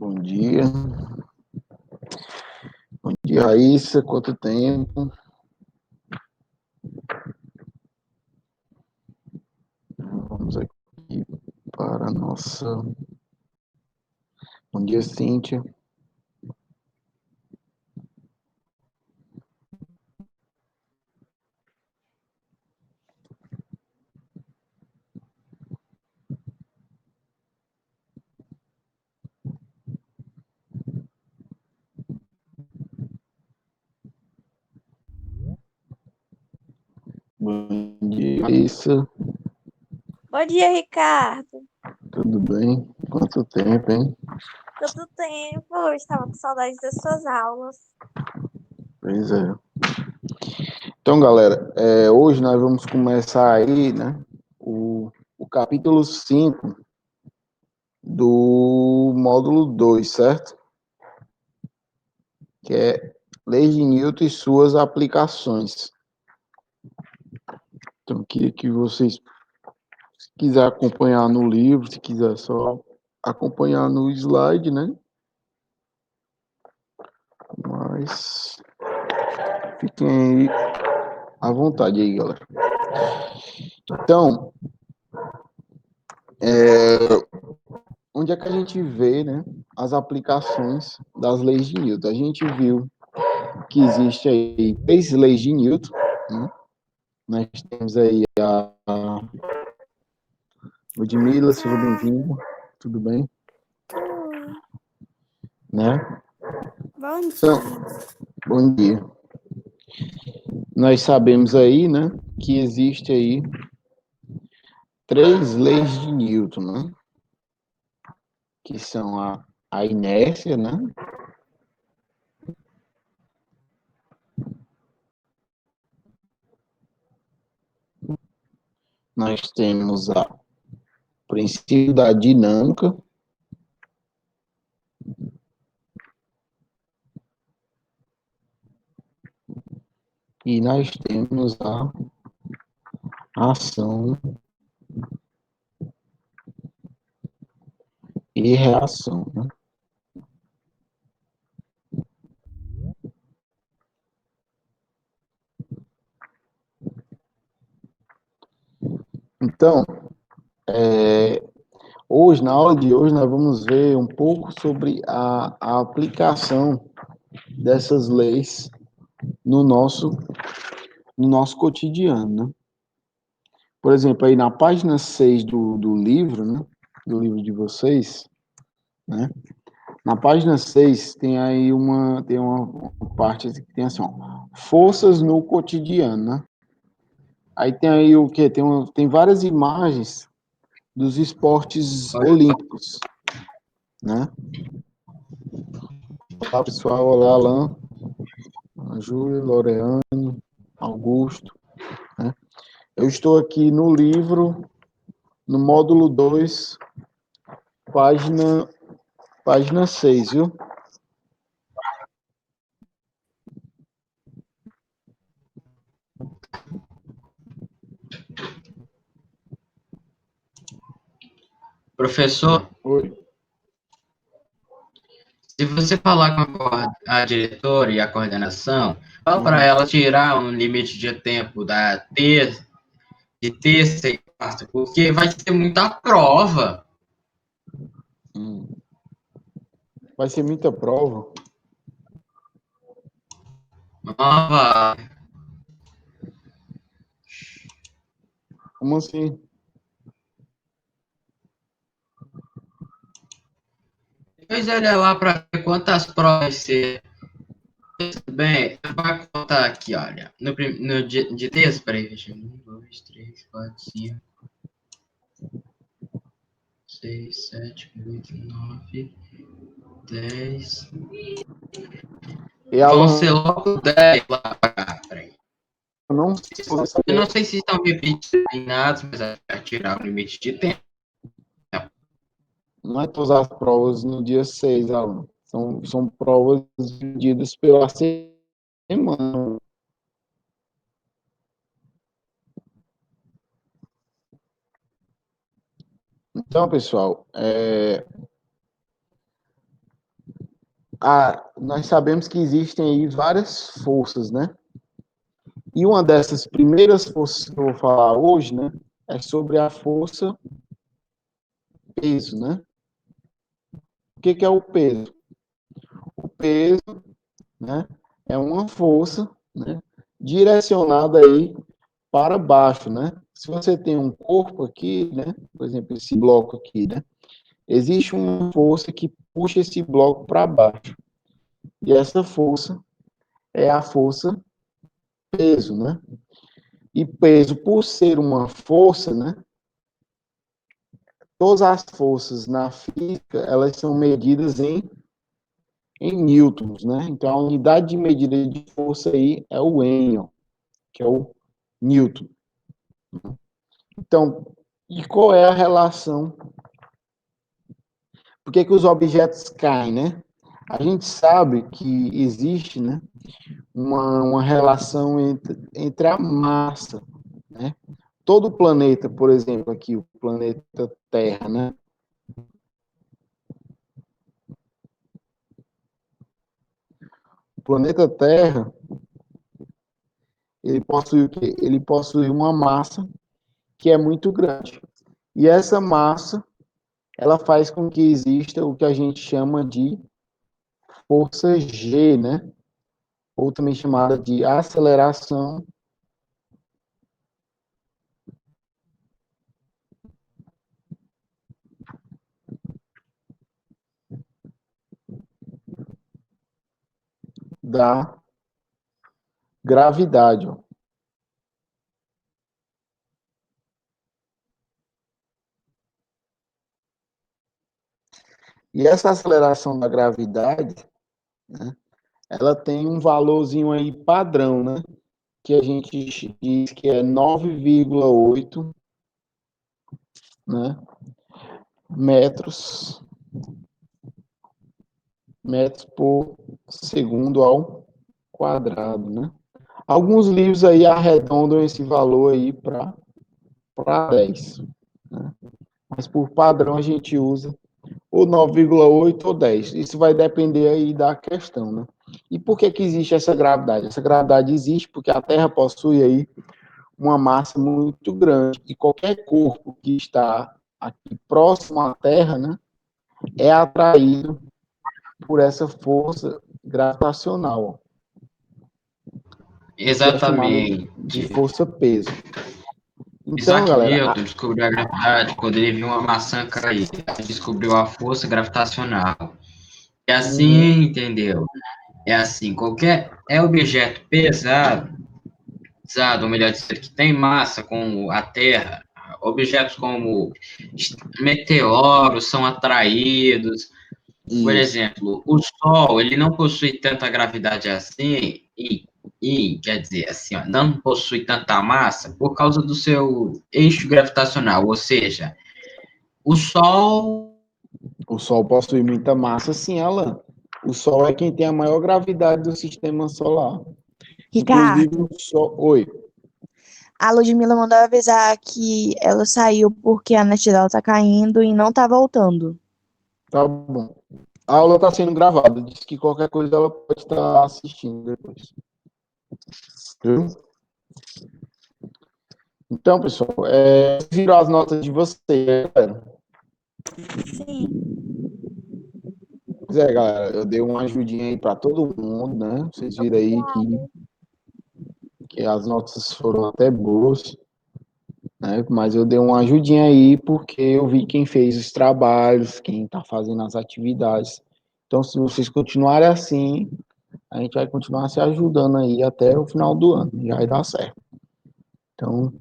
Bom dia. Bom dia, Raíssa. Quanto tempo? Vamos aqui para a nossa... Bom dia, Cíntia. Bom dia, Raíssa. Bom dia, Ricardo. Tudo bem? Quanto tempo, hein? Quanto tempo? Eu estava com saudades das suas aulas. Pois é. Então, galera, hoje nós vamos começar aí, né, o capítulo 5 do módulo 2, certo? Que é Leis de Newton e suas aplicações. Então, queria que vocês, se quiser acompanhar no livro, se quiser só acompanhar no slide, né? Mas fiquem aí à vontade aí, galera. Então, onde é que a gente vê, né, as aplicações das leis de Newton? A gente viu que existe aí 3 leis de Newton, né? Nós temos aí a Ludmila, seja bem-vinda, tudo bem? Tudo. Né? Bom Então, dia. bom dia. Nós sabemos aí, né, que existe aí 3 leis de Newton, né? Que são a inércia, né? Nós temos o princípio da dinâmica e nós temos a ação e reação, né? Então, hoje, na aula de hoje, nós vamos ver um pouco sobre a aplicação dessas leis no nosso cotidiano, né? Por exemplo, aí na página 6 do livro, né? Do livro de vocês, né? Na página 6 tem aí uma parte que tem assim, ó, forças no cotidiano, né? Aí tem aí o quê? Tem várias imagens dos esportes olímpicos, né? Olá, pessoal. Olá, Alan, a Júlia, Loreane, Augusto, né? Eu estou aqui no livro, no módulo 2, página 6, viu? Professor, Oi. se você falar com a diretora e a coordenação, fala para Uhum. ela tirar um limite de tempo de terça e quarta, porque vai ter muita prova. Vai ser muita prova. Nova. Como assim? Depois olha lá para ver quantas provas você. Bem, vai contar aqui, olha. No de terça, peraí, deixa eu ver. 1, 2, 3, 4, 5, 6, 7, 8, 9, 10. E Vão ser Alan, logo 10 lá para cá, peraí. não sei se você Eu não sabe, sei se estão repetindo nada, mas vai tirar o limite de tempo. não é todas as provas no dia 6, Alan. São provas divididas pela semana. Então, pessoal, nós sabemos que existem aí várias forças, né? E uma dessas primeiras forças que eu vou falar hoje, né, é sobre a força peso, né? O que é o peso? O peso, né, é uma força, né, direcionada aí para baixo, né? Se você tem um corpo aqui, né, por exemplo, esse bloco aqui, né, existe uma força que puxa esse bloco para baixo. E essa força é a força peso, né? E peso, por ser uma força, né? Todas as forças na física, elas são medidas em newtons, né? Então, a unidade de medida de força aí é o N, que é o newton. Então, e qual é a relação? Por que os objetos caem, né? A gente sabe que existe, né, uma relação entre a massa, né? Todo o planeta, por exemplo, aqui, o planeta Terra, né? O planeta Terra, ele possui o quê? Ele possui uma massa que é muito grande. E essa massa, ela faz com que exista o que a gente chama de força G, né? Ou também chamada de aceleração da gravidade. Ó. E essa aceleração da gravidade, né, ela tem um valorzinho aí padrão, né? Que a gente diz que é 9,8, né, metros por segundo ao quadrado, né? Alguns livros aí arredondam esse valor aí para 10, né? Mas por padrão a gente usa ou 9,8 ou 10. Isso vai depender aí da questão, né? E por que que existe essa gravidade? Essa gravidade existe porque a Terra possui aí uma massa muito grande e qualquer corpo que está aqui próximo à Terra, né, é atraído por essa força gravitacional, que é chamada de Exatamente. força peso. Então, Isaac galera, Newton descobriu a gravidade quando ele viu uma maçã cair. Ele descobriu a força gravitacional. É uhum, assim, entendeu? É assim, qualquer objeto pesado, ou melhor dizendo, que tem massa, como a Terra, objetos como meteoros são atraídos. Por isso. exemplo, o Sol, ele não possui tanta gravidade assim, quer dizer, assim, ó, não possui tanta massa por causa do seu eixo gravitacional, ou seja, o Sol. O Sol possui muita massa, sim, Alan. O Sol é quem tem a maior gravidade do sistema solar. Inclusive, Ricardo, o Sol. Oi, a Ludmilla mandou avisar que ela saiu porque a net dela tá caindo e não tá voltando. tá bom. A aula está sendo gravada. Diz que qualquer coisa ela pode estar assistindo depois. Viu? Então, pessoal, viram as notas de vocês, galera? Sim. Pois é, galera, eu dei uma ajudinha aí para todo mundo, né? Vocês viram aí que as notas foram até boas, né? Mas eu dei uma ajudinha aí porque eu vi quem fez os trabalhos, quem está fazendo as atividades. Então, se vocês continuarem assim, a gente vai continuar se ajudando aí até o final do ano, já vai dar certo. Então,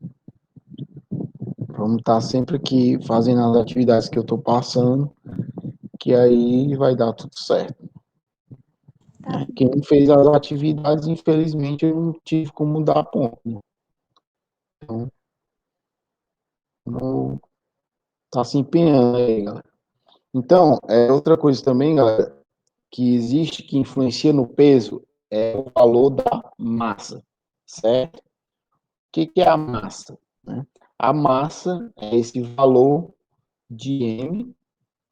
vamos estar sempre aqui fazendo as atividades que eu estou passando, que aí vai dar tudo certo. Tá. Quem fez as atividades, infelizmente, eu não tive como dar ponto. Né? Então, vamos tá se empenhando aí, galera. Então, outra coisa também, galera, que existe, que influencia no peso, é o valor da massa, certo? O que é a massa? Né? A massa é esse valor de M,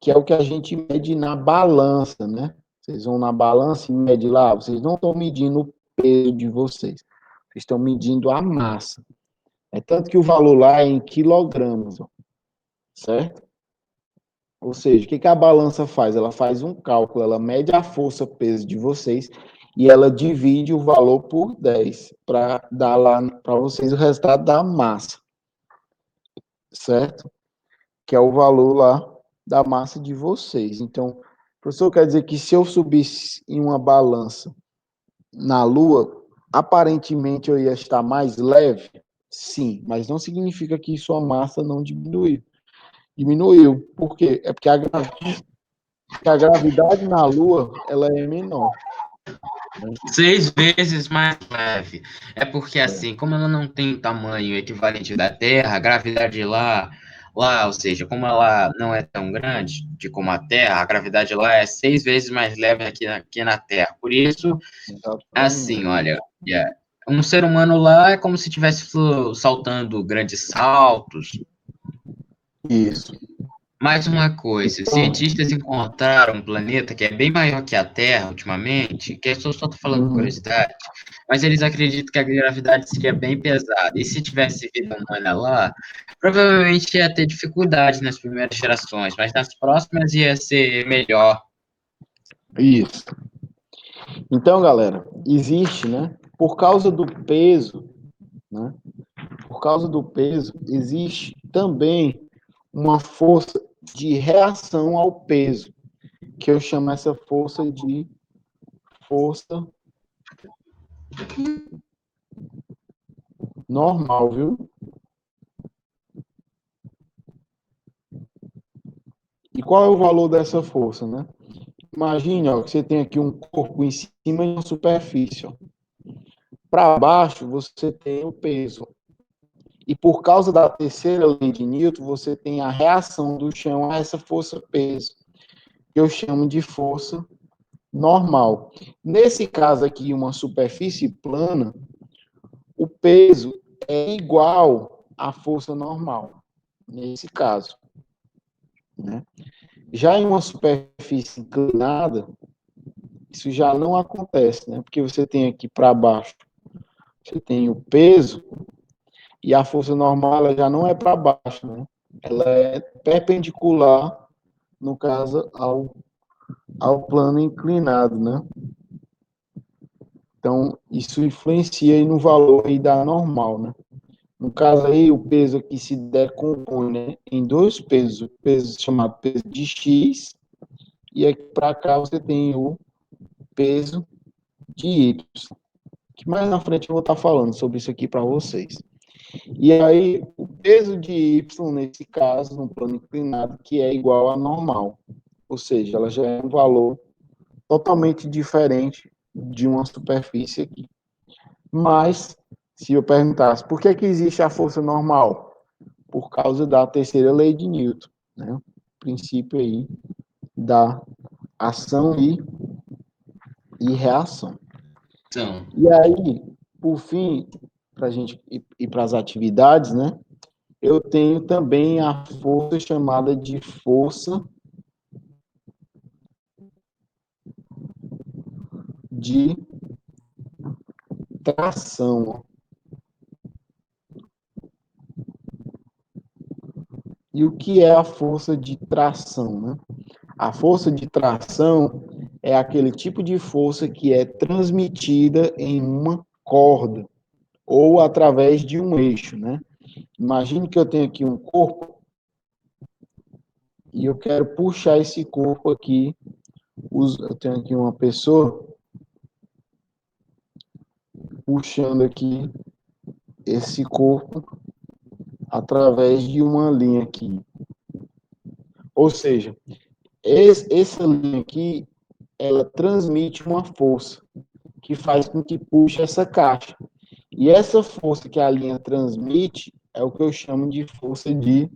que é o que a gente mede na balança, né? Vocês vão na balança e medem lá, vocês não estão medindo o peso de vocês, vocês estão medindo a massa. É tanto que o valor lá é em quilogramas, ó, certo? Ou seja, o que a balança faz? Ela faz um cálculo, ela mede a força-peso de vocês e ela divide o valor por 10 para dar lá para vocês o resultado da massa, certo? Que é o valor lá da massa de vocês. Então, professor, quer dizer que se eu subisse em uma balança na Lua, aparentemente eu ia estar mais leve? Sim, mas não significa que sua massa não diminuiu. Diminuiu. Por quê? É porque a gravidade na Lua ela é menor. 6 vezes mais leve. É porque, assim, como ela não tem o tamanho equivalente da Terra, a gravidade lá, ou seja, como ela não é tão grande de como a Terra, a gravidade lá é 6 vezes mais leve aqui na Terra. Por isso, assim, Exatamente. olha, um ser humano lá é como se estivesse saltando grandes saltos. Isso. Mais uma coisa, Então, cientistas encontraram um planeta que é bem maior que a Terra ultimamente, que eu só estou falando por curiosidade, mas eles acreditam que a gravidade seria bem pesada. E se tivesse vida humana lá, provavelmente ia ter dificuldade nas primeiras gerações, mas nas próximas ia ser melhor. isso. Então, galera, existe, né? Por causa do peso, né? Por causa do peso, existe também uma força de reação ao peso, que eu chamo essa força de força normal, viu? E qual é o valor dessa força, né? Imagine, ó, que você tem aqui um corpo em cima de uma superfície. Para baixo, você tem o peso. E por causa da terceira lei de Newton, você tem a reação do chão a essa força-peso, que eu chamo de força normal. Nesse caso aqui, uma superfície plana, o peso é igual à força normal, nesse caso, né? Já em uma superfície inclinada, isso já não acontece, né? Porque você tem aqui para baixo, você tem o peso e a força normal ela já não é para baixo, né? Ela é perpendicular, no caso, ao plano inclinado, né? Então, isso influencia aí no valor aí da normal, né? No caso aí, o peso aqui se decompõe, né, em dois pesos. O peso chamado peso de X, e aqui para cá você tem o peso de Y. Que mais na frente eu vou estar falando sobre isso aqui para vocês. E aí, o peso de Y, nesse caso, no plano inclinado, que é igual a normal. Ou seja, ela já é um valor totalmente diferente de uma superfície aqui. Mas, se eu perguntasse, por que existe a força normal? Por causa da terceira lei de Newton, né? O princípio aí da ação e reação. Então, E aí, por fim, para a gente ir para as atividades, né? Eu tenho também a força chamada de força de tração. E o que é a força de tração, né? A força de tração é aquele tipo de força que é transmitida em uma corda ou através de um eixo, né? Imagine que eu tenho aqui um corpo e eu quero puxar esse corpo aqui. Eu tenho aqui uma pessoa puxando aqui esse corpo através de uma linha aqui. Ou seja, essa linha aqui, ela transmite uma força que faz com que puxe essa caixa. E essa força que a linha transmite é o que eu chamo de força de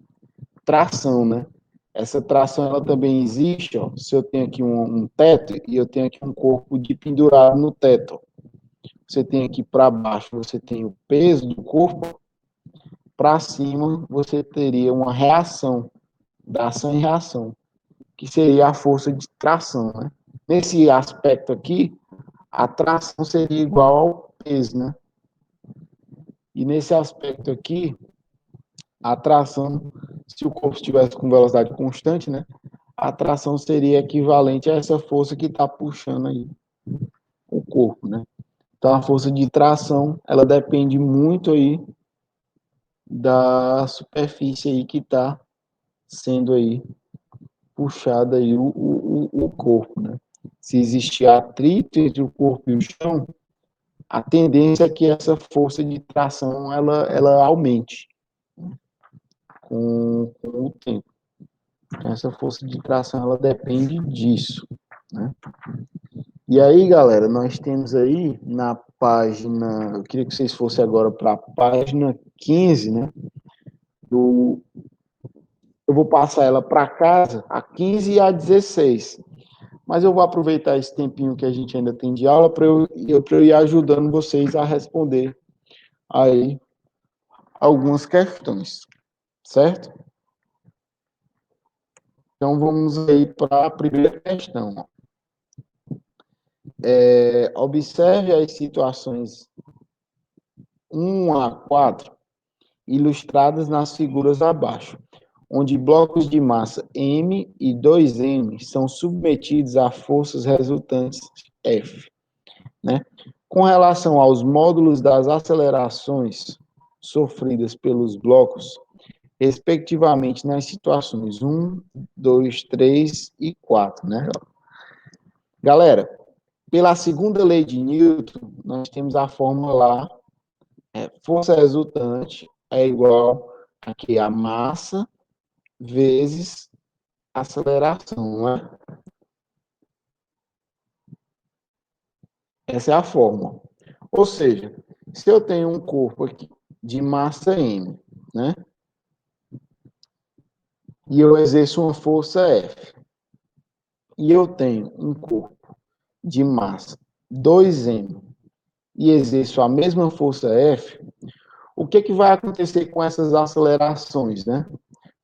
tração, né? Essa tração, ela também existe, ó, se eu tenho aqui um teto e eu tenho aqui um corpo de pendurado no teto. Você tem aqui para baixo, você tem o peso do corpo, para cima você teria uma reação, da ação e reação, que seria a força de tração, né? Nesse aspecto aqui, a tração seria igual ao peso, né? E nesse aspecto aqui, a tração, se o corpo estivesse com velocidade constante, né? A tração seria equivalente a essa força que está puxando aí o corpo, né? Então, a força de tração, ela depende muito aí da superfície aí que está sendo aí puxada aí o corpo, né? Se existir atrito entre o corpo e o chão, a tendência é que essa força de tração, ela aumente com o tempo. Então, essa força de tração, ela depende disso, né? E aí, galera, nós temos aí na página, eu queria que vocês fossem agora para a página 15, né? Eu vou passar ela para casa, a 15 e a 16. Mas eu vou aproveitar esse tempinho que a gente ainda tem de aula para eu ir ajudando vocês a responder aí algumas questões, certo? Então, vamos aí para a primeira questão. Observe as situações 1 a 4 ilustradas nas figuras abaixo, onde blocos de massa M e 2M são submetidos a forças resultantes F, né? Com relação aos módulos das acelerações sofridas pelos blocos, respectivamente nas situações 1, 2, 3 e 4, né? Galera, pela segunda lei de Newton, nós temos a fórmula lá, força resultante é igual aqui a massa vezes aceleração, não é? Essa é a fórmula. Ou seja, se eu tenho um corpo aqui de massa M, né? E eu exerço uma força F, e eu tenho um corpo de massa 2M e exerço a mesma força F, o que vai acontecer com essas acelerações, né?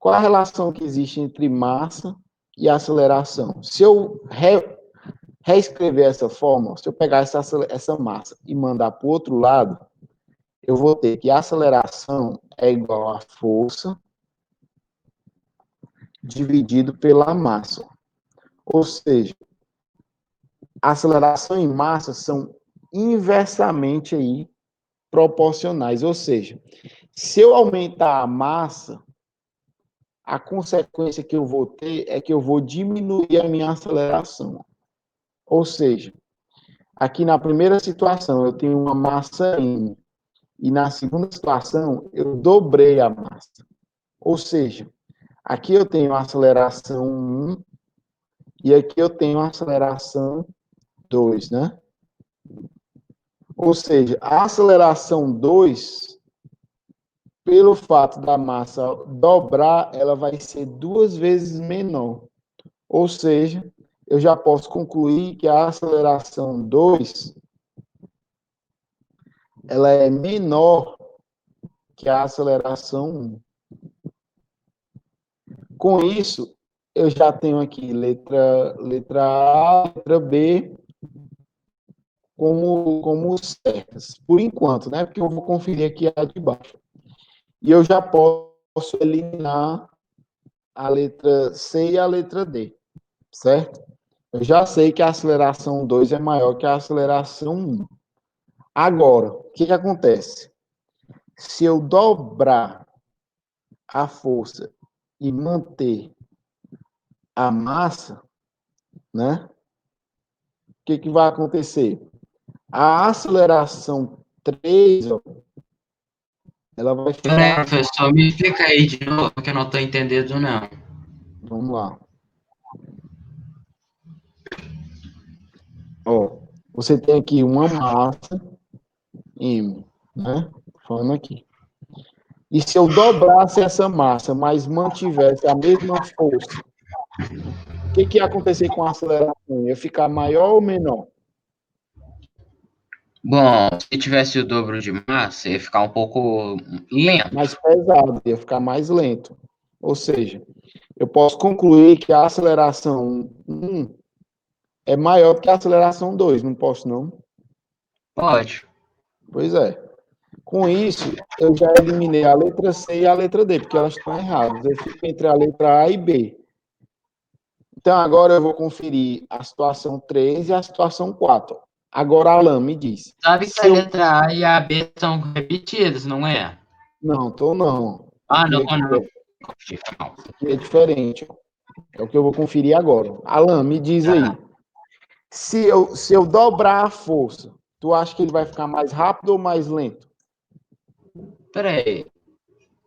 Qual a relação que existe entre massa e aceleração? Se eu reescrever essa fórmula, se eu pegar essa massa e mandar para o outro lado, eu vou ter que a aceleração é igual a força dividido pela massa. Ou seja, a aceleração e massa são inversamente aí proporcionais. Ou seja, se eu aumentar a massa, a consequência que eu vou ter é que eu vou diminuir a minha aceleração. Ou seja, aqui na primeira situação eu tenho uma massa M, e na segunda situação eu dobrei a massa. Ou seja, aqui eu tenho a aceleração 1 e aqui eu tenho a aceleração 2, né? Ou seja, a aceleração 2, pelo fato da massa dobrar, ela vai ser 2 vezes menor. Ou seja, eu já posso concluir que a aceleração 2 ela é menor que a aceleração 1. Com isso, eu já tenho aqui letra A, letra B como certas, por enquanto, né? Porque eu vou conferir aqui a de baixo. E eu já posso eliminar a letra C e a letra D, certo? Eu já sei que a aceleração 2 é maior que a aceleração 1. Agora, o que acontece? Se eu dobrar a força e manter a massa, né? O que vai acontecer? A aceleração 3, ó, ela vai ficar... Professor, me explica aí de novo, que eu não estou entendendo, não. Vamos lá. Ó, você tem aqui uma massa M, né? Falando aqui. E se eu dobrasse essa massa, mas mantivesse a mesma força, o que ia acontecer com a aceleração? Ia ficar maior ou menor? Bom, se tivesse o dobro de massa, ia ficar um pouco lento. Mais pesado, ia ficar mais lento. Ou seja, eu posso concluir que a aceleração 1 é maior do que a aceleração 2, não posso não? Pode. Pois é. Com isso, eu já eliminei a letra C e a letra D, porque elas estão erradas. Eu fico entre a letra A e B. Então, agora eu vou conferir a situação 3 e a situação 4. Agora, Alan, me diz. Sabe que a Se eu... letra A e a B são repetidas, não é? Não, tô não. Ah, Porque não, aqui não. é diferente. É o que eu vou conferir agora. Alan, me diz aí. Se eu dobrar a força, tu acha que ele vai ficar mais rápido ou mais lento? Peraí.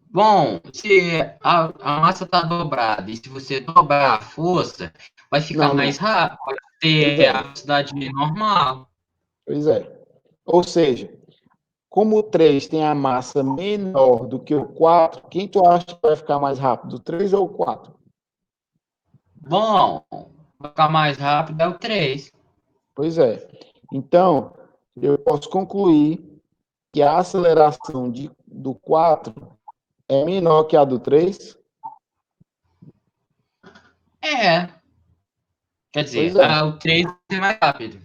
Bom, se a massa está dobrada e se você dobrar a força, vai ficar Não, mais não. rápido, vai Pois ter a é. velocidade normal. Pois é. Ou seja, como o 3 tem a massa menor do que o 4, quem tu acha que vai ficar mais rápido, o 3 ou o 4? Bom, vai ficar mais rápido é o 3. Pois é. Então, eu posso concluir que a aceleração do 4 é menor que a do 3? É, quer Pois dizer, é. o 3 é mais rápido.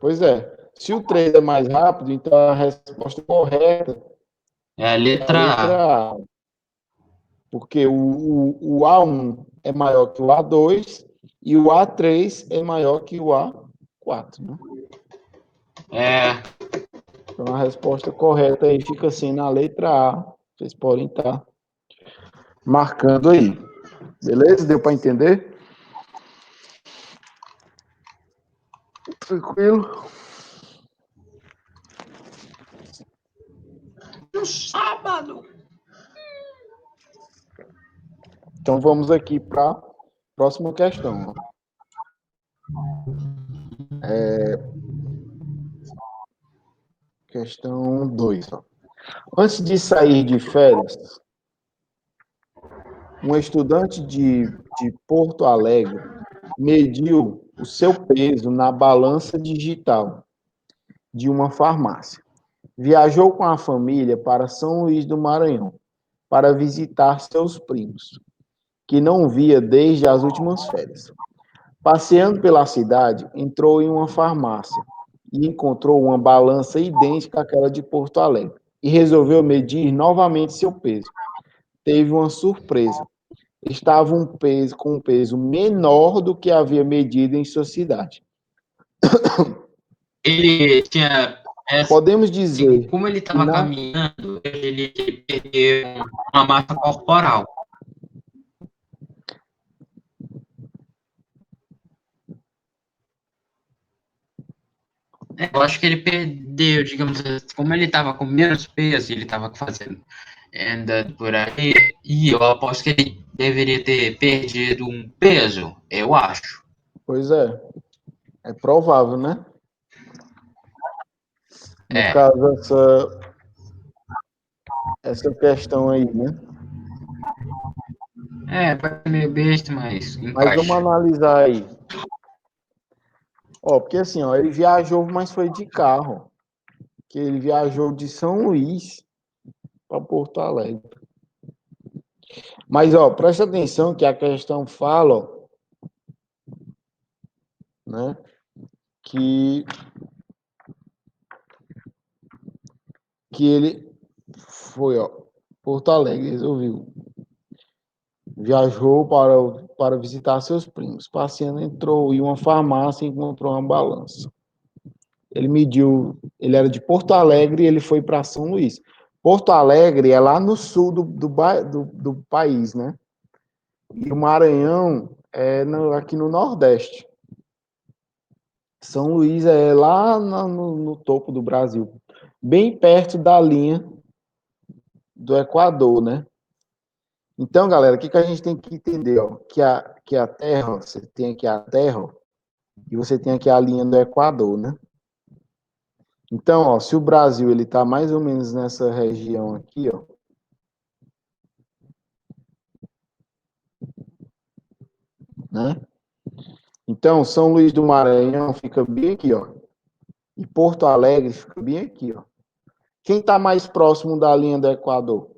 Pois é. Se o 3 é mais rápido, então a resposta correta É a é a letra A. letra A. Porque o A1 é maior que o A2 e o A3 é maior que o A4, né? É, Então a resposta correta aí fica assim na letra A. Vocês podem estar marcando aí. Beleza? Deu para entender? Tranquilo? no sábado. Então vamos aqui para a próxima questão. Questão 2. Antes de sair de férias, um estudante de Porto Alegre mediu o seu peso na balança digital de uma farmácia. Viajou com a família para São Luís do Maranhão para visitar seus primos, que não via desde as últimas férias. Passeando pela cidade, entrou em uma farmácia e encontrou uma balança idêntica àquela de Porto Alegre e resolveu medir novamente seu peso. Teve uma surpresa. Estava com um peso menor do que havia medido em sua cidade. Ele tinha, Podemos assim, dizer como ele que estava caminhando, ele perdeu uma massa corporal. Eu acho que ele perdeu, digamos assim, como ele estava com menos peso, ele estava fazendo andando por aí, e eu aposto que ele deveria ter perdido um peso, eu acho. Pois é provável, né? No É, caso, essa questão aí, né? vai ser meio besta, mas Mas vamos encaixa. analisar aí. Ó, porque assim, ó, ele viajou, mas foi de carro. Que ele viajou de São Luís para Porto Alegre. Mas, ó, presta atenção que a questão fala, ó, né? Que ele foi, ó, Porto Alegre, resolveu. Viajou para visitar seus primos. Passeando, entrou em uma farmácia e encontrou uma balança. Ele mediu, ele era de Porto Alegre e ele foi para São Luís. Porto Alegre é lá no sul do país, né? E o Maranhão é aqui no Nordeste. São Luís é lá no topo do Brasil, bem perto da linha do Equador, né? Então, galera, o que a gente tem que entender? Ó, que a Terra, você tem aqui a Terra, ó, e você tem aqui a linha do Equador, né? Então, ó, se o Brasil ele está mais ou menos nessa região aqui, ó, né? Então, São Luís do Maranhão fica bem aqui, ó, e Porto Alegre fica bem aqui, ó. Quem está mais próximo da linha do Equador?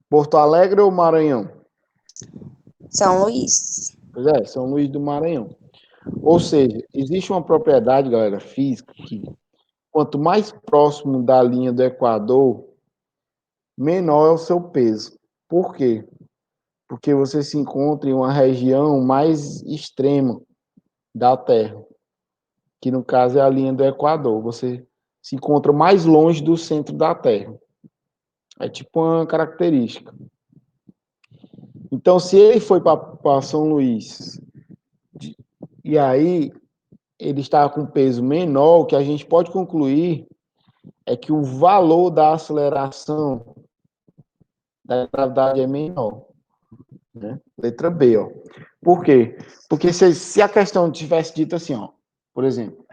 Porto Alegre ou Maranhão? São Luís. Pois é, São Luís do Maranhão. Ou seja, existe uma propriedade, galera, física, que quanto mais próximo da linha do Equador, menor é o seu peso. Por quê? Porque você se encontra em uma região mais extrema da Terra, que no caso é a linha do Equador. Você se encontra mais longe do centro da Terra. É tipo uma característica. Então, se ele foi para São Luís e aí ele está com peso menor, o que a gente pode concluir é que o valor da aceleração da gravidade é menor. Né? Letra B, ó. Por quê? Porque se a questão tivesse dito assim, ó, por exemplo,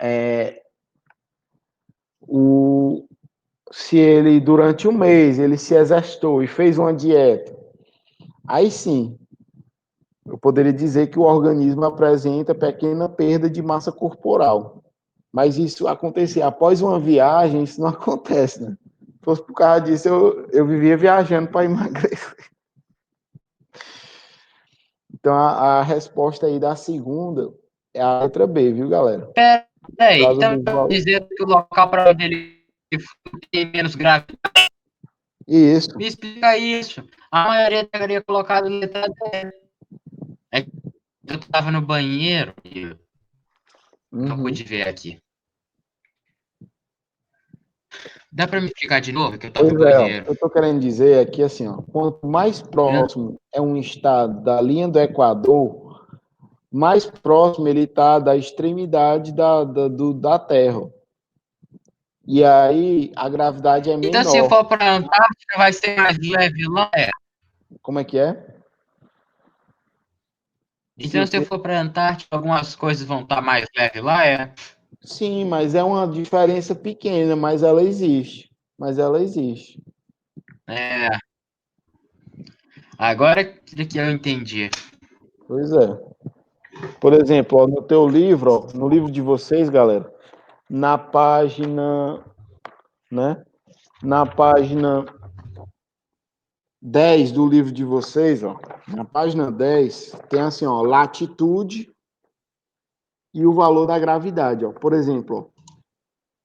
se ele durante um mês ele se exercitou e fez uma dieta, aí sim eu poderia dizer que o organismo apresenta pequena perda de massa corporal. Mas isso acontecer após uma viagem, isso não acontece, né? Se fosse por causa disso, eu vivia viajando para emagrecer. Então, a resposta aí da segunda é a letra B, viu, galera? Peraí, Por causa então do valor. dizer que o local para onde ele foi tem menos gravidade. Isso. Me explica isso. A maioria teria colocado letra D. É que eu estava no banheiro e não pude ver aqui. Dá para me explicar de novo que eu estava Pois no é, ó, o banheiro? que eu estou querendo dizer é que, assim, ó, quanto mais próximo é um estado da linha do Equador, mais próximo ele está da extremidade da Terra. E aí a gravidade é Então, se eu menor. for para a Antártica, vai ser mais leve lá? Como é que é? Se Então, o se eu quê? for para a Antártica, algumas coisas vão estar mais leve lá? Sim, mas é uma diferença pequena, mas ela existe. Mas ela existe. É. Agora que eu entendi. Pois é. Por exemplo, ó, no teu livro, ó, no livro de vocês, galera, na página, né? Na página 10 do livro de vocês, ó, na página 10 tem assim, ó, latitude e o valor da gravidade, ó. Por exemplo, ó,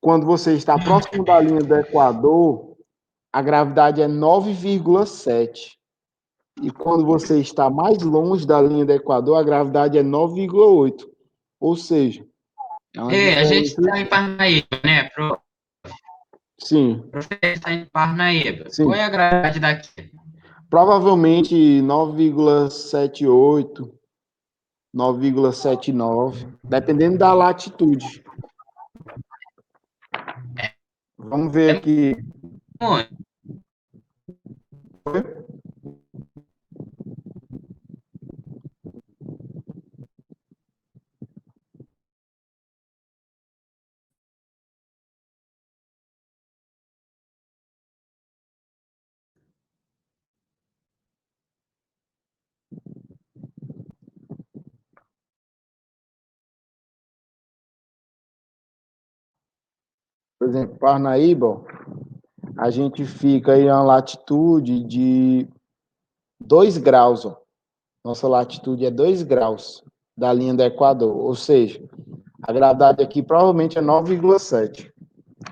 quando você está próximo da linha do Equador, a gravidade é 9,7. E quando você está mais longe da linha do Equador, a gravidade é 9,8. Ou seja, é uma A gente diferença. está em Parnaíba, né? Sim, Professor está em Parnaíba. Qual é sim. a grade daqui? Provavelmente 9,78, 9,79, dependendo da latitude. Vamos ver É aqui. muito. Por exemplo, Parnaíba, ó, a gente fica aí a uma latitude de 2 graus. Ó. Nossa latitude é 2 graus da linha do Equador. Ou seja, a gravidade aqui provavelmente é 9,7.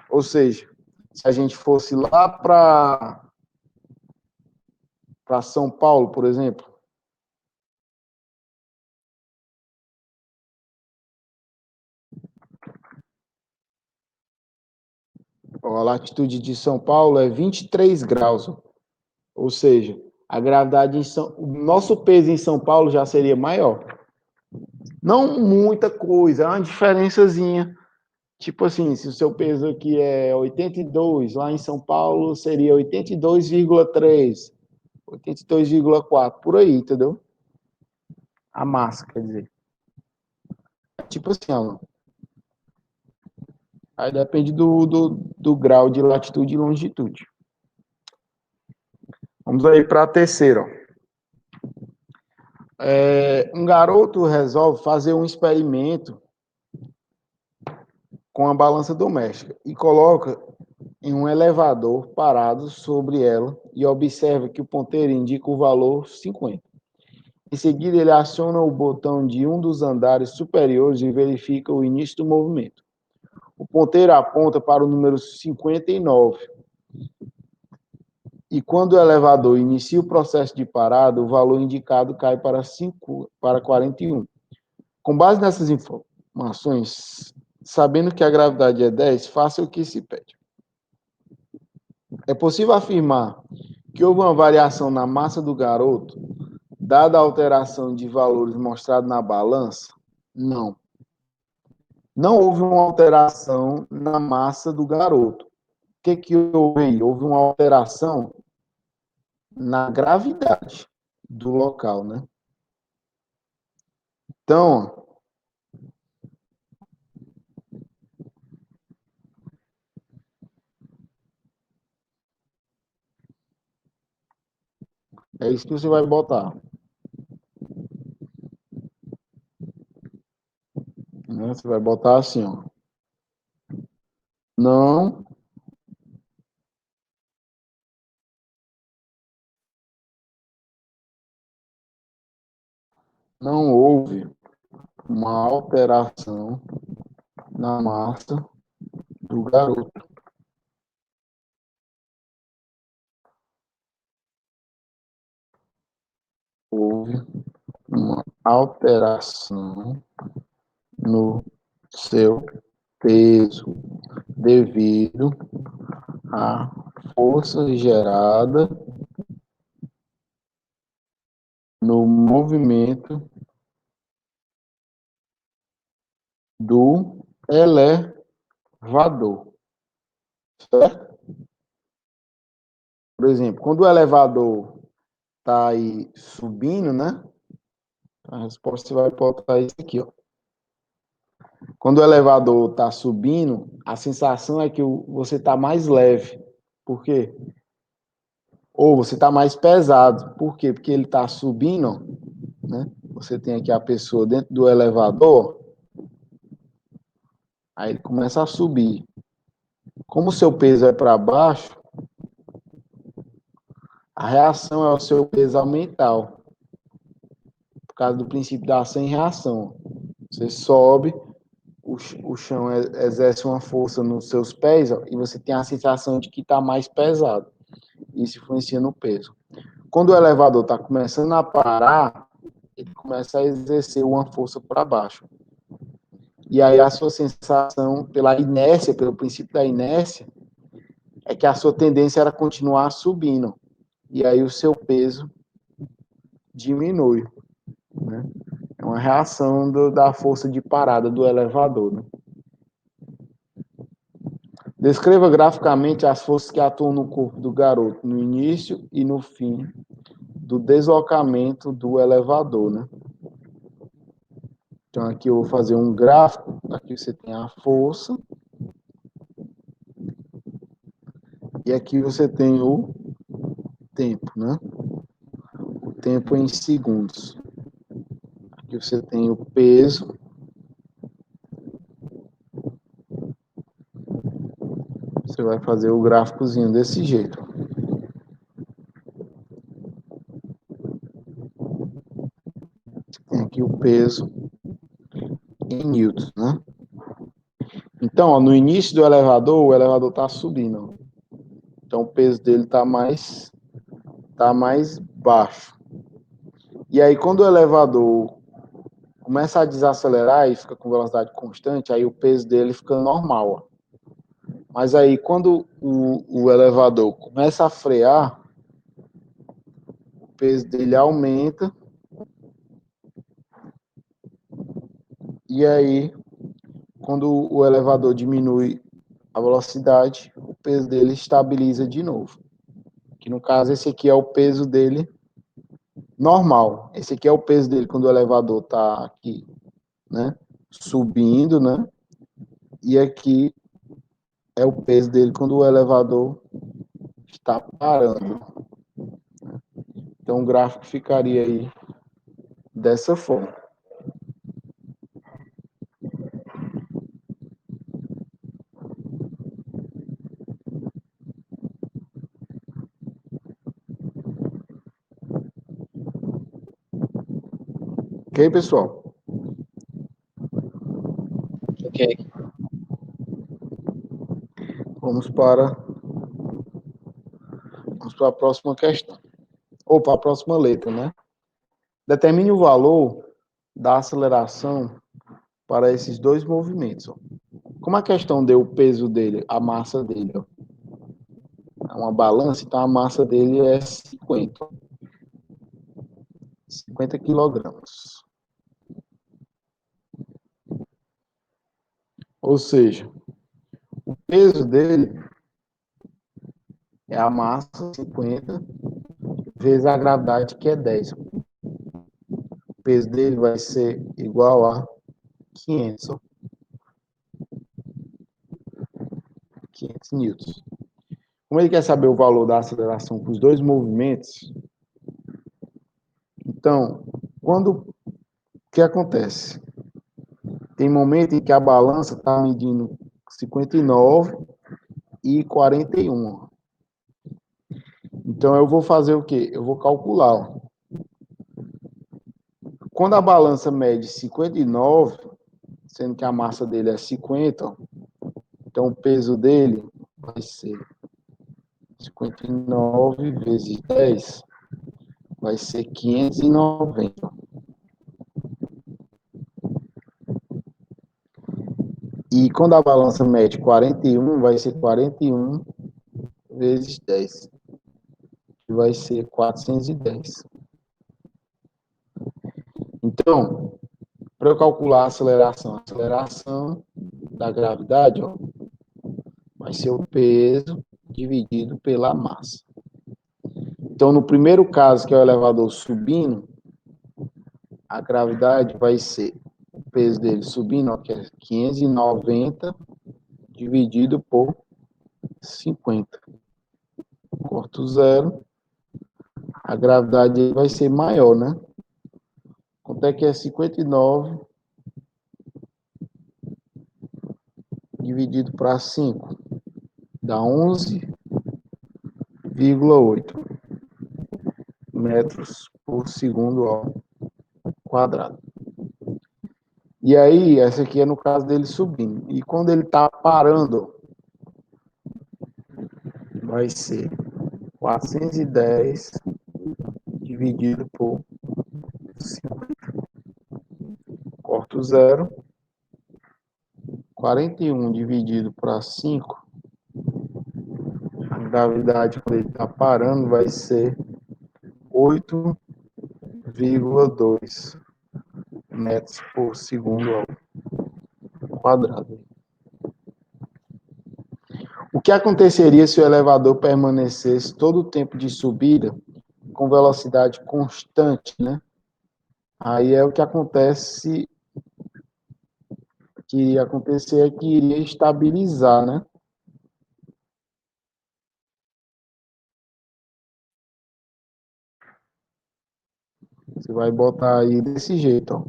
Ou seja, se a gente fosse lá para São Paulo, por exemplo, ó, a latitude de São Paulo é 23 graus. Ó. Ou seja, a gravidade o nosso peso em São Paulo já seria maior. Não muita coisa, é uma diferençazinha. Tipo assim, se o seu peso aqui é 82, lá em São Paulo seria 82,3, 82,4, por aí, entendeu? A massa, quer dizer. Tipo assim, ó, aí depende do grau de latitude e longitude. Vamos aí para a terceira. Um garoto resolve fazer um experimento com a balança doméstica e coloca em um elevador parado sobre ela e observa que o ponteiro indica o valor 50. Em seguida, ele aciona o botão de um dos andares superiores e verifica o início do movimento. O ponteiro aponta para o número 59. E quando o elevador inicia o processo de parada, o valor indicado cai para 41. Com base nessas informações, sabendo que a gravidade é 10, faça o que se pede. É possível afirmar que houve uma variação na massa do garoto, dada a alteração de valores mostrado na balança? Não. Não houve uma alteração na massa do garoto. O que houve aí? Houve uma alteração na gravidade do local, né? Então, é isso que você vai botar. Né? Você vai botar assim, ó. Não não houve uma alteração na massa do garoto. Houve uma alteração no seu peso devido à força gerada no movimento do elevador, certo? Por exemplo, quando o elevador está aí subindo, né? A resposta você vai botar isso aqui, ó. Quando o elevador está subindo, a sensação é que você está mais leve. Por quê? Ou você está mais pesado. Por quê? Porque ele está subindo, né? Você tem aqui a pessoa dentro do elevador, aí ele começa a subir. Como o seu peso é para baixo, a reação é o seu peso aumentar, por causa do princípio da ação e reação. Você sobe, o chão exerce uma força nos seus pés, ó, e você tem a sensação de que está mais pesado. Isso influencia no peso. Quando o elevador está começando a parar, ele começa a exercer uma força para baixo. E aí a sua sensação, pela inércia, pelo princípio da inércia, é que a sua tendência era continuar subindo. E aí o seu peso diminui. Né? É uma reação da força de parada do elevador. Né? Descreva graficamente as forças que atuam no corpo do garoto no início e no fim do deslocamento do elevador, né? Então, aqui eu vou fazer um gráfico. Aqui você tem a força. E aqui você tem o tempo, né? O tempo em segundos. Aqui você tem o peso. Você vai fazer o gráficozinho desse jeito. Tem aqui o peso em newtons, né? Então, ó, no início do elevador, o elevador está subindo. Ó. Então, o peso dele está mais baixo. E aí, quando o elevador começa a desacelerar e fica com velocidade constante, aí o peso dele fica normal. Ó. Mas aí, quando o elevador começa a frear, o peso dele aumenta. E aí, quando o elevador diminui a velocidade, o peso dele estabiliza de novo. Que no caso, esse aqui é o peso dele normal. Esse aqui é o peso dele quando o elevador está aqui, né? Subindo, né? E aqui é o peso dele quando o elevador está parando. Então, o gráfico ficaria aí dessa forma. Ok, pessoal? Ok. Vamos para a próxima questão. Ou para a próxima letra, né? Determine o valor da aceleração para esses dois movimentos. Ó. Como a questão deu o peso dele, a massa dele, ó, é uma balança, então a massa dele é 50 quilogramas. Ou seja, o peso dele é a massa 50 vezes a gravidade, que é 10. O peso dele vai ser igual a 500, ó, 500 newtons. Como ele quer saber o valor da aceleração para os dois movimentos, então, o que acontece? Tem momento em que a balança está medindo 59 e 41. Então, eu vou fazer o quê? Eu vou calcular. Ó. Quando a balança mede 59, sendo que a massa dele é 50, ó, então o peso dele vai ser 59 vezes 10, vai ser 590. E quando a balança mede 41, vai ser 41 vezes 10, que vai ser 410. Então, para eu calcular a aceleração da gravidade, ó, vai ser o peso dividido pela massa. Então, no primeiro caso, que é o elevador subindo, a gravidade vai ser o peso dele subindo, ó, que é 590 dividido por 50. Corto zero. A gravidade vai ser maior, né? Quanto é que é 59 dividido para 5? Dá 11,8 metros por segundo ao quadrado. E aí, essa aqui é no caso dele subindo. E quando ele está parando, vai ser 410 dividido por 5. Corto zero. 41 dividido para 5. A gravidade, quando ele está parando, vai ser 8,2 metros por segundo ao quadrado. O que aconteceria se o elevador permanecesse todo o tempo de subida com velocidade constante, né? Aí é o que acontece, que iria acontecer é que iria estabilizar, né? Você vai botar aí desse jeito, ó.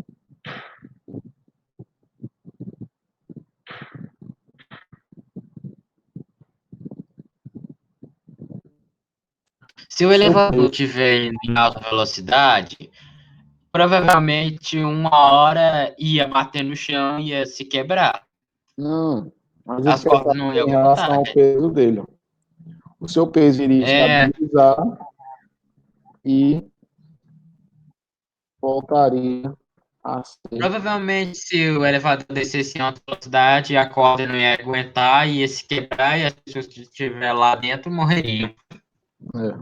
Se o elevador estiver em alta velocidade, provavelmente uma hora ia bater no chão e ia se quebrar. Não, mas ele As quer cordas saber não iam em relação aguentar. ao peso dele, ó. O seu peso iria É, estabilizar e voltaria a ser. provavelmente se o elevador descesse em alta velocidade, a corda não ia aguentar, ia se quebrar e as pessoas que estiverem lá dentro morreriam. É,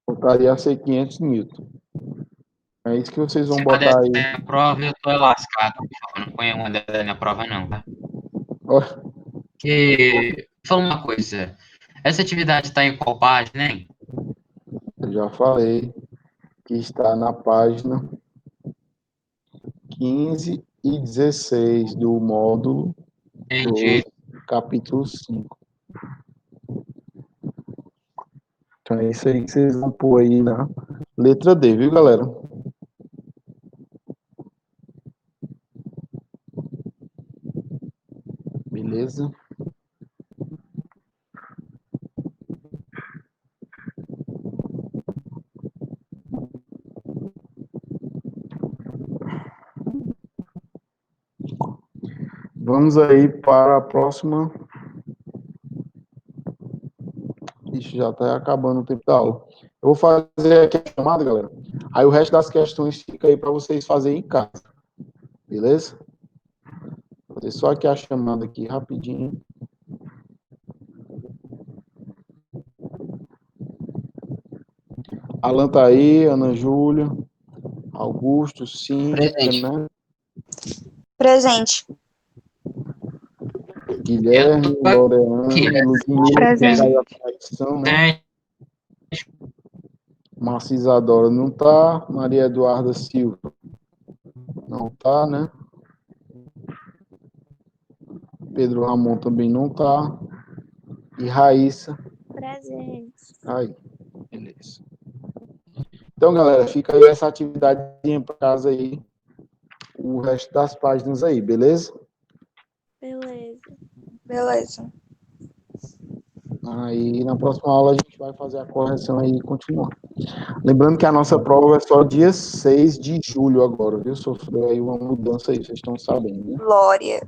voltaria a ser 500 newton. É isso que vocês vão Se uma botar dessas aí. na prova, eu tô lascado. Eu não ponho uma dessas na prova, não, tá? Ó, Porque, fala uma coisa, essa atividade está em qual página, hein? eu já falei que está na página 15 e 16 do módulo 12, Entendi. capítulo 5. Então é isso aí que vocês vão pôr aí na letra D, viu, galera? Beleza? Vamos aí para a próxima. Ixi, já está acabando o tempo da aula. Eu vou fazer aqui a chamada, galera. Aí o resto das questões fica aí para vocês fazerem em casa. Beleza? Vou fazer só aqui a chamada aqui rapidinho. Alan tá aí, Ana Júlia, Augusto, Cíntia, Presente. né? Presente. Guilherme, Eu tô aqui, Loreane, Ludmila, Presente. caiu a conexão, né? né? Márcia Isadora não tá, Maria Eduarda Silva não tá, né? Pedro Ramon também não tá. E Raíssa, Presente. aí, beleza. Então, galera, fica aí essa atividade para casa aí, o resto das páginas aí, beleza? Beleza. Aí, na próxima aula, a gente vai fazer a correção aí e continuar. Lembrando que a nossa prova é só dia 6 de julho agora, viu? Sofreu aí uma mudança aí, vocês estão sabendo, né? Glória.